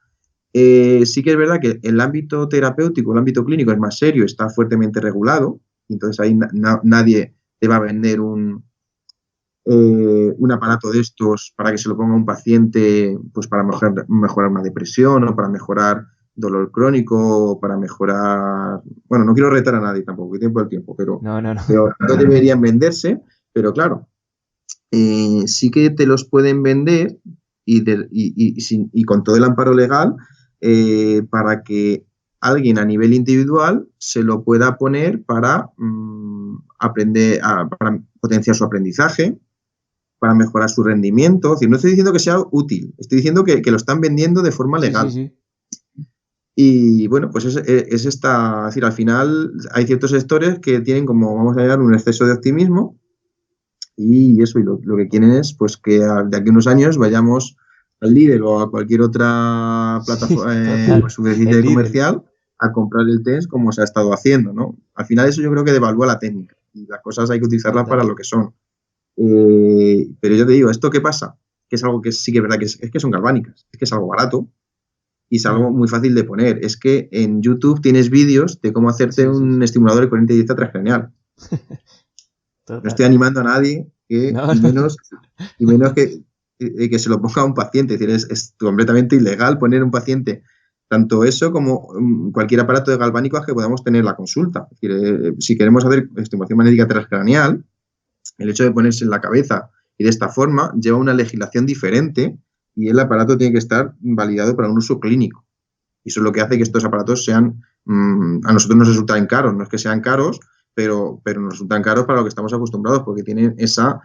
Sí que es verdad que el ámbito terapéutico, el ámbito clínico es más serio, está fuertemente regulado. Entonces, ahí nadie te va a vender un aparato de estos para que se lo ponga a un paciente, pues para mejorar una depresión o para mejorar dolor crónico o para mejorar... Bueno, no quiero retar a nadie tampoco, que tiempo al tiempo, pero no deberían venderse, pero claro, sí que te los pueden vender y con todo el amparo legal para que alguien a nivel individual se lo pueda poner para aprender, para potenciar su aprendizaje, para mejorar su rendimiento. Es decir, no estoy diciendo que sea útil, estoy diciendo que lo están vendiendo de forma legal. Sí. Y bueno, pues es esta, es decir, al final hay ciertos sectores que tienen como, vamos a llamar, un exceso de optimismo y eso, y lo que quieren es pues que de aquí a unos años vayamos al líder o a cualquier otra plataforma comercial a comprar el test como se ha estado haciendo, ¿no? Al final eso yo creo que devalúa la técnica y las cosas hay que utilizarlas para lo que son. Pero yo te digo, ¿esto qué pasa? Que es algo que sí que es verdad que es que son galvánicas, es que es algo barato y es algo muy fácil de poner. Es que en YouTube tienes vídeos de cómo hacerte un estimulador de corriente directa transcraneal. No estoy animando a nadie y menos que se lo ponga a un paciente. Es decir, es completamente ilegal poner a un paciente tanto eso como cualquier aparato de galvánico que podamos tener la consulta. Es decir, si queremos hacer estimulación magnética transcraneal, el hecho de ponerse en la cabeza y de esta forma lleva una legislación diferente y el aparato tiene que estar validado para un uso clínico. Y eso es lo que hace que estos aparatos sean, a nosotros nos resultan caros, no es que sean caros, pero nos resultan caros para lo que estamos acostumbrados porque tienen esa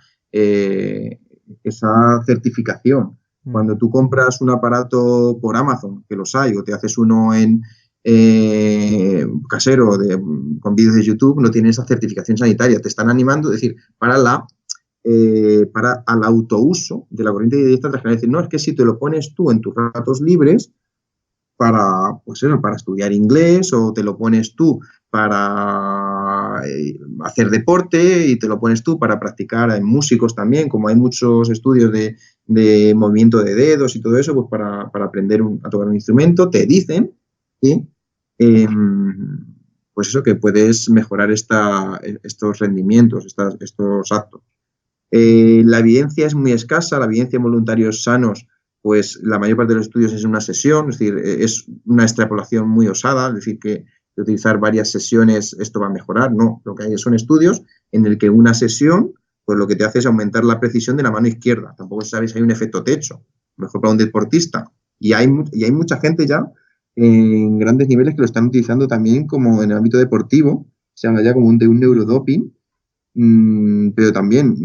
certificación. Cuando tú compras un aparato por Amazon, que los hay, o te haces uno en casero con vídeos de YouTube, no tiene esa certificación sanitaria. Te están animando, es decir, para al autouso de la corriente directa transcraneal. Es decir, no, es que si te lo pones tú en tus ratos libres para estudiar inglés o te lo pones tú para hacer deporte y te lo pones tú para practicar. Hay músicos también, como hay muchos estudios de movimiento de dedos y todo eso, pues para aprender a tocar un instrumento, te dicen que, pues eso, que puedes mejorar estos rendimientos, estos actos. La evidencia es muy escasa, la evidencia en voluntarios sanos, pues la mayor parte de los estudios es en una sesión, es decir, es una extrapolación muy osada, es decir, que de utilizar varias sesiones esto va a mejorar, no, lo que hay son estudios en el que una sesión, pues lo que te hace es aumentar la precisión de la mano izquierda, tampoco sabes, hay un efecto techo, mejor para un deportista, y hay mucha gente ya en grandes niveles que lo están utilizando también como en el ámbito deportivo, se llama ya como un neurodoping, pero también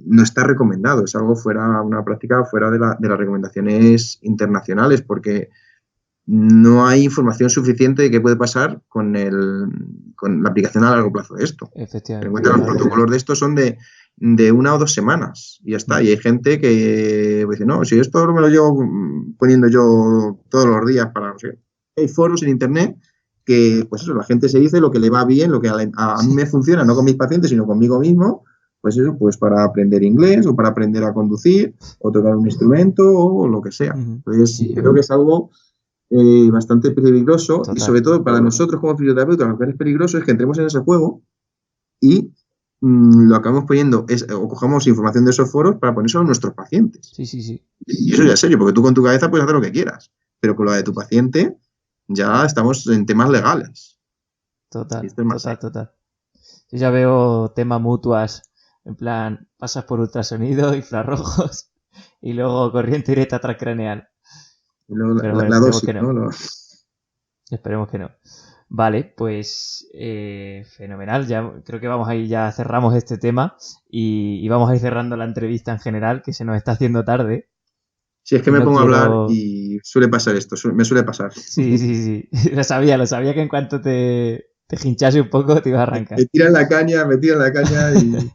no está recomendado, es algo una práctica fuera de las recomendaciones internacionales, porque no hay información suficiente de qué puede pasar con la aplicación a largo plazo de esto. Efectivamente. Los protocolos de esto son de 1 o 2 semaas y ya está. Y hay gente que dice, no, si esto me lo llevo poniendo yo todos los días para, no sé. Hay foros en internet que, pues eso, la gente se dice lo que le va bien, lo que a mí me funciona, no con mis pacientes, sino conmigo mismo, pues eso, pues para aprender inglés o para aprender a conducir o tocar un instrumento o lo que sea. Entonces, creo que es algo bastante peligroso. Total. Y sobre todo para nosotros como fisioterapeutas, lo que es peligroso es que entremos en ese juego y lo acabamos poniendo o cojamos información de esos foros para ponérselo a nuestros pacientes. Sí. Y eso ya es serio, porque tú con tu cabeza puedes hacer lo que quieras, pero con la de tu paciente ya estamos en temas legales. Total. Yo ya veo temas mutuas, en plan, pasas por ultrasonido, infrarrojos y luego corriente directa transcraneal. Pero la dosis, ¿no? Esperemos que no. Vale, pues fenomenal. Ya creo que ya cerramos este tema y vamos a ir cerrando la entrevista en general, que se nos está haciendo tarde. Si es que me pongo a hablar y suele pasar esto, me suele pasar. Sí. Lo sabía que en cuanto te hinchase un poco te ibas a arrancar. Me tiran la caña y...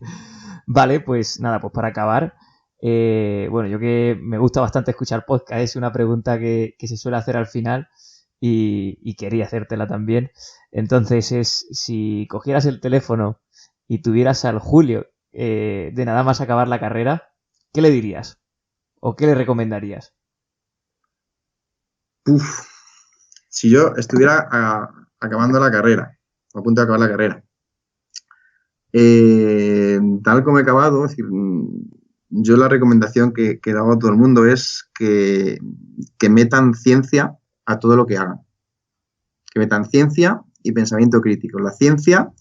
Vale, pues nada, pues para acabar, bueno, yo que me gusta bastante escuchar podcast, es una pregunta que se suele hacer al final y quería hacértela también. Entonces es, si cogieras el teléfono y tuvieras al Julio de nada más acabar la carrera, ¿qué le dirías? ¿O qué le recomendarías? Si yo estuviera acabando la carrera, a punto de acabar la carrera, tal como he acabado, es decir, yo la recomendación que hago a todo el mundo es que metan ciencia a todo lo que hagan. Que metan ciencia y pensamiento crítico. La ciencia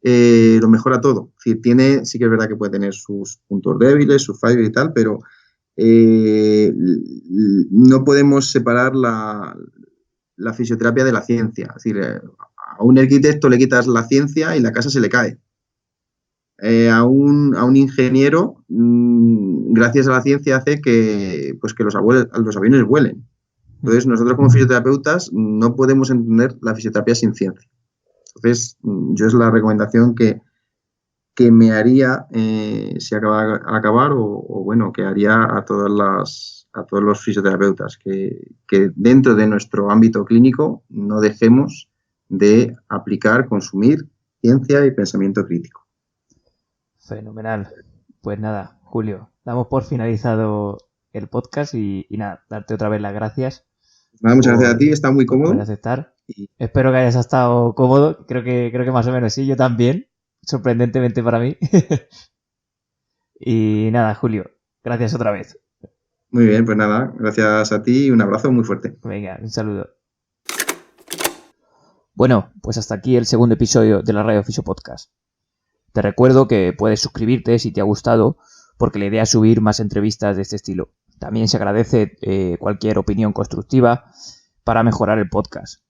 lo mejora todo. Es decir, sí que es verdad que puede tener sus puntos débiles, sus fallos y tal, pero no podemos separar la fisioterapia de la ciencia. Es decir, a un arquitecto le quitas la ciencia y la casa se le cae. A un ingeniero, gracias a la ciencia, hace que los aviones vuelen. Entonces, nosotros como fisioterapeutas no podemos entender la fisioterapia sin ciencia. Entonces, yo es la recomendación que me haría si acaba al acabar o bueno, que haría a todos los fisioterapeutas, que dentro de nuestro ámbito clínico no dejemos de aplicar, consumir ciencia y pensamiento crítico. Fenomenal. Pues nada, Julio, damos por finalizado el podcast y nada, darte otra vez las gracias. Nada, muchas gracias a ti, está muy cómodo. Por aceptar. Espero que hayas estado cómodo, creo que más o menos sí, yo también, sorprendentemente para mí. Y nada, Julio, gracias otra vez. Muy bien, pues nada, gracias a ti y un abrazo muy fuerte. Venga, un saludo. Bueno, pues hasta aquí el segundo episodio de la Radio Fisio Podcast. Te recuerdo que puedes suscribirte si te ha gustado, porque la idea es subir más entrevistas de este estilo. También se agradece cualquier opinión constructiva para mejorar el podcast.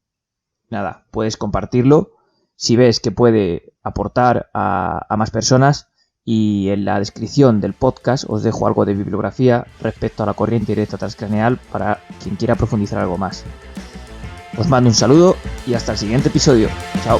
Nada, puedes compartirlo si ves que puede aportar a más personas, y en la descripción del podcast os dejo algo de bibliografía respecto a la corriente directa transcraneal para quien quiera profundizar algo más. Os mando un saludo y hasta el siguiente episodio. Chao.